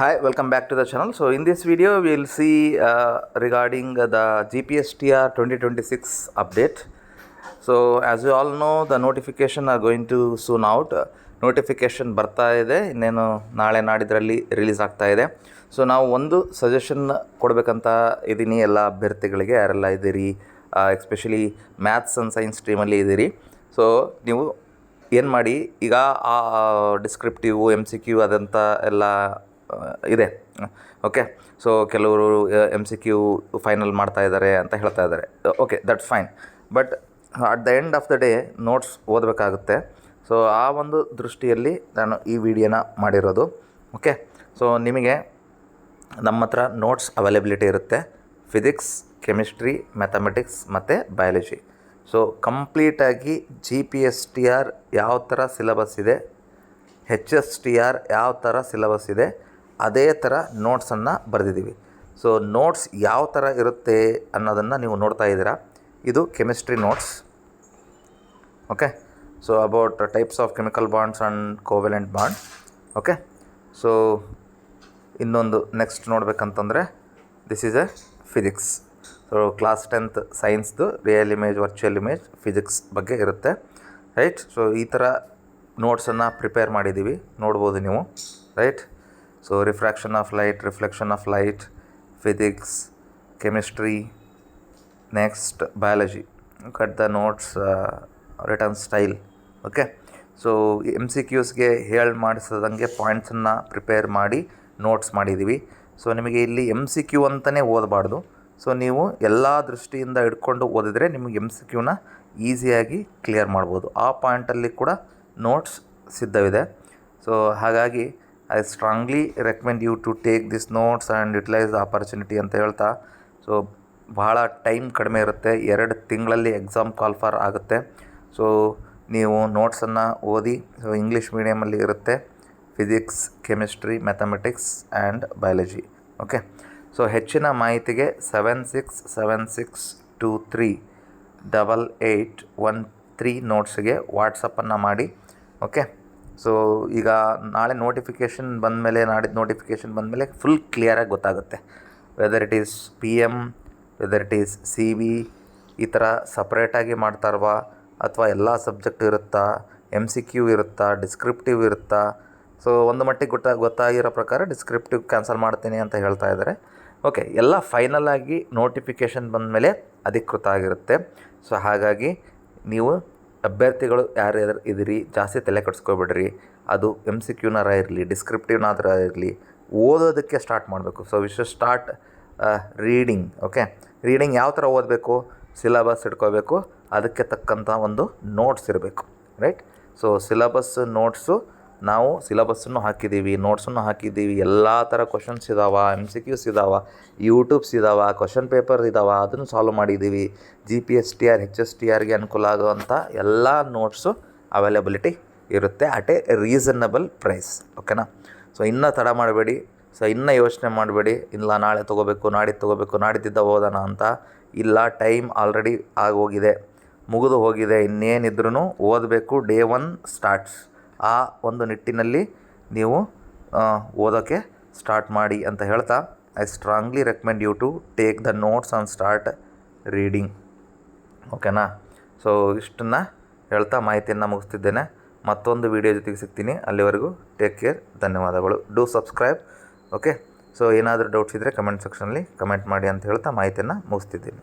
Hi, welcome back to the channel. So in this video we will see regarding the GPSTR 2026 update. So as you all know, the notification are going to soon out. Notification ಬರ್ತಾ ಇದೆ, ಇನ್ನೇನು ನಾಳೆ ನಾಡಿದ್ರಲ್ಲಿ release ಆಗ್ತಾ ಇದೆ. So ನಾವು ಒಂದು suggestion ಕೊಡಬೇಕಂತ ಇದ್ದೀನಿ ಎಲ್ಲ ಅಭ್ಯರ್ಥಿಗಳಿಗೆ, ಯಾರೆಲ್ಲ ಇದ್ದೀರಿ, ಎಸ್ಪೆಷಲಿ ಮ್ಯಾಥ್ಸ್ ಆ್ಯಂಡ್ ಸೈನ್ಸ್ ಸ್ಟ್ರೀಮಲ್ಲಿ ಇದ್ದೀರಿ. ಸೊ ನೀವು ಏನು ಮಾಡಿ, ಈಗ ಆ ಡಿಸ್ಕ್ರಿಪ್ಟಿವ್ MCQ ಅದಂತ ಎಲ್ಲ ಇದೆ. ಓಕೆ, ಸೊ ಕೆಲವರು MCQ ಫೈನಲ್ ಮಾಡ್ತಾ ಇದ್ದಾರೆ ಅಂತ ಹೇಳ್ತಾ ಇದ್ದಾರೆ. Okay, that's fine. But at the end of the day notes ಓದಬೇಕಾಗುತ್ತೆ. ಸೊ ಆ ಒಂದು ದೃಷ್ಟಿಯಲ್ಲಿ ನಾನು ಈ ವಿಡಿಯೋನ ಮಾಡಿರೋದು. ಓಕೆ, ಸೊ ನಿಮಗೆ ನಮ್ಮ ಹತ್ರ ನೋಟ್ಸ್ ಅವೈಲಬಿಲಿಟಿ ಇರುತ್ತೆ. ಫಿಸಿಕ್ಸ್, ಕೆಮಿಸ್ಟ್ರಿ, ಮ್ಯಾಥಮೆಟಿಕ್ಸ್ ಮತ್ತು ಬಯಾಲಜಿ. ಸೊ ಕಂಪ್ಲೀಟಾಗಿ GPSTR ಯಾವ ಥರ ಸಿಲೆಬಸ್ ಇದೆ, HSTR ಯಾವ ಥರ ಸಿಲೆಬಸ್ ಇದೆ, ಅದೇ ಥರ ನೋಟ್ಸನ್ನು ಬರೆದಿದ್ದೀವಿ. ಸೊ ನೋಟ್ಸ್ ಯಾವ ಥರ ಇರುತ್ತೆ ಅನ್ನೋದನ್ನು ನೀವು ನೋಡ್ತಾ ಇದ್ದೀರಾ. ಇದು chemistry notes. Okay, so about types of chemical bonds and covalent bond. Okay, so ಇನ್ನೊಂದು ನೆಕ್ಸ್ಟ್ ನೋಡಬೇಕಂತಂದರೆ this is a physics. So class 10th ಸೈನ್ಸ್ದು real image, virtual image, physics ಬಗ್ಗೆ ಇರುತ್ತೆ. ರೈಟ್, ಸೊ ಈ ಥರ ನೋಟ್ಸನ್ನು ಪ್ರಿಪೇರ್ ಮಾಡಿದ್ದೀವಿ, ನೋಡ್ಬೋದು ನೀವು. Right, so refraction of light, reflection of light, physics, chemistry, next biology. Cut the notes return style. Okay, so MCQಸ್ಗೆ ಹೇಳಿ ಮಾಡಿಸದಂಗೆ ಪಾಯಿಂಟ್ಸನ್ನು ಪ್ರಿಪೇರ್ ಮಾಡಿ ನೋಟ್ಸ್ ಮಾಡಿದ್ದೀವಿ. ಸೊ ನಿಮಗೆ ಇಲ್ಲಿ MCQ ಅಂತಲೇ ಓದಬಾರ್ದು. ಸೊ ನೀವು ಎಲ್ಲ ದೃಷ್ಟಿಯಿಂದ ಹಿಡ್ಕೊಂಡು ಓದಿದರೆ ನಿಮಗೆ MCQನ ಈಸಿಯಾಗಿ ಕ್ಲಿಯರ್ ಮಾಡ್ಬೋದು. ಆ ಪಾಯಿಂಟಲ್ಲಿ ಕೂಡ ನೋಟ್ಸ್ ಸಿದ್ಧವಿದೆ. ಸೊ ಹಾಗಾಗಿ I strongly recommend you to take this notes and utilise the opportunity ಅಂತ ಹೇಳ್ತಾ. ಸೊ ಭಾಳ ಟೈಮ್ ಕಡಿಮೆ ಇರುತ್ತೆ, 2 ತಿಂಗಳಲ್ಲಿ ಎಕ್ಸಾಮ್ ಕಾಲ್ಫರ್ ಆಗುತ್ತೆ. ಸೊ ನೀವು ನೋಟ್ಸನ್ನು ಓದಿ. ಸೊ ಇಂಗ್ಲೀಷ್ ಮೀಡಿಯಮಲ್ಲಿ ಇರುತ್ತೆ, physics, chemistry, mathematics and biology. Okay, so ಹೆಚ್ಚಿನ ಮಾಹಿತಿಗೆ 7676238813 ನೋಟ್ಸ್ಗೆ ವಾಟ್ಸಪ್ಪನ್ನು ಮಾಡಿ. ಓಕೆ, ಸೊ ಈಗ ನಾಳೆ ನೋಟಿಫಿಕೇಷನ್ ಬಂದಮೇಲೆ, ನಾಡಿದ್ದು ನೋಟಿಫಿಕೇಷನ್ ಬಂದಮೇಲೆ ಫುಲ್ ಕ್ಲಿಯರಾಗಿ ಗೊತ್ತಾಗುತ್ತೆ. Whether it is PM, whether it is CB, ಈ ಥರ ಸಪ್ರೇಟಾಗಿ ಮಾಡ್ತಾರವಾ ಅಥವಾ ಎಲ್ಲ ಸಬ್ಜೆಕ್ಟ್ ಇರುತ್ತಾ, MCQ ಇರುತ್ತಾ, ಡಿಸ್ಕ್ರಿಪ್ಟಿವ್ ಇರುತ್ತಾ. ಸೊ ಒಂದು ಮಟ್ಟಿಗೆ ಗೊತ್ತಾಗಿರೋ ಪ್ರಕಾರ ಡಿಸ್ಕ್ರಿಪ್ಟಿವ್ ಕ್ಯಾನ್ಸಲ್ ಮಾಡ್ತೀನಿ ಅಂತ ಹೇಳ್ತಾ ಇದ್ದಾರೆ. ಓಕೆ, ಎಲ್ಲ ಫೈನಲ್ ಆಗಿ ನೋಟಿಫಿಕೇಷನ್ ಬಂದಮೇಲೆ ಅಧಿಕೃತ ಆಗಿರುತ್ತೆ. ಸೊ ಹಾಗಾಗಿ ನೀವು ಅಭ್ಯರ್ಥಿಗಳು ಯಾರ್ಯಾರು ಇದ್ದೀರಿ, ಜಾಸ್ತಿ ತಲೆ ಕೆಡಿಸ್ಕೊಬೇಡ್ರಿ. ಅದು MCQನಾರ ಇರಲಿ, ಡಿಸ್ಕ್ರಿಪ್ಟಿವ್ನಾದ್ರ ಇರಲಿ, ಓದೋದಕ್ಕೆ ಸ್ಟಾರ್ಟ್ ಮಾಡಬೇಕು. So we should start reading. Okay, reading ಯಾವ ಥರ ಓದಬೇಕು, ಸಿಲಬಸ್ ಇಟ್ಕೋಬೇಕು, ಅದಕ್ಕೆ ತಕ್ಕಂಥ ಒಂದು ನೋಟ್ಸ್ ಇರಬೇಕು. ರೈಟ್, ಸೊ ಸಿಲಬಸ್ ನೋಟ್ಸು ನಾವು ಸಿಲಬಸ್ಸನ್ನು ಹಾಕಿದ್ದೀವಿ, ನೋಟ್ಸನ್ನು ಹಾಕಿದ್ದೀವಿ. ಎಲ್ಲ ಥರ ಕ್ವಶನ್ಸ್ ಇದ್ದಾವೆ, MCQs ಇದ್ದಾವೆ, ಯೂಟ್ಯೂಬ್ಸ್ ಇದ್ದಾವೆ, ಕ್ವಶನ್ ಪೇಪರ್ ಇದ್ದಾವೆ, ಅದನ್ನು ಸಾಲ್ವ್ ಮಾಡಿದ್ದೀವಿ. GPSTR, HSTRಗೆ ಅನುಕೂಲ ಆಗುವಂಥ ಎಲ್ಲ ನೋಟ್ಸು ಅವೈಲಬಿಲಿಟಿ ಇರುತ್ತೆ ಅಟ್ ಎ ರೀಸನಬಲ್ ಪ್ರೈಸ್. ಓಕೆನಾ? ಸೊ ಇನ್ನೂ ತಡ ಮಾಡಬೇಡಿ. ಸೊ ಇನ್ನೂ ಯೋಚನೆ ಮಾಡಬೇಡಿ, ಇಲ್ಲ ನಾಳೆ ತೊಗೋಬೇಕು, ನಾಡಿದ್ದು ತೊಗೋಬೇಕು, ನಾಡಿದ್ದಿದ್ದ ಓದೋಣ ಅಂತ. ಇಲ್ಲ, ಟೈಮ್ ಆಲ್ರೆಡಿ ಆಗೋಗಿದೆ, ಮುಗಿದು ಹೋಗಿದೆ. ಇನ್ನೇನಿದ್ರೂ ಓದಬೇಕು. Day 1 starts. ಆ ಒಂದು ನಿಟ್ಟಿನಲ್ಲಿ ನೀವು ಓದೋಕ್ಕೆ ಸ್ಟಾರ್ಟ್ ಮಾಡಿ ಅಂತ ಹೇಳ್ತಾ, I strongly recommend you to take the notes and start reading. ಓಕೆನಾ? ಸೊ ಇಷ್ಟನ್ನು ಹೇಳ್ತಾ ಮಾಹಿತಿಯನ್ನು ಮುಗಿಸ್ತಿದ್ದೇನೆ. ಮತ್ತೊಂದು ವಿಡಿಯೋ ಜೊತೆಗೆ ಸಿಗ್ತೀನಿ. ಅಲ್ಲಿವರೆಗೂ ಟೇಕ್ ಕೇರ್. ಧನ್ಯವಾದಗಳು. Do subscribe. ಓಕೆ, ಸೊ ಏನಾದರೂ ಡೌಟ್ಸ್ ಇದ್ದರೆ ಕಮೆಂಟ್ ಸೆಕ್ಷನಲ್ಲಿ ಕಮೆಂಟ್ ಮಾಡಿ ಅಂತ ಹೇಳ್ತಾ ಮಾಹಿತಿಯನ್ನು ಮುಗಿಸ್ತಿದ್ದೀನಿ.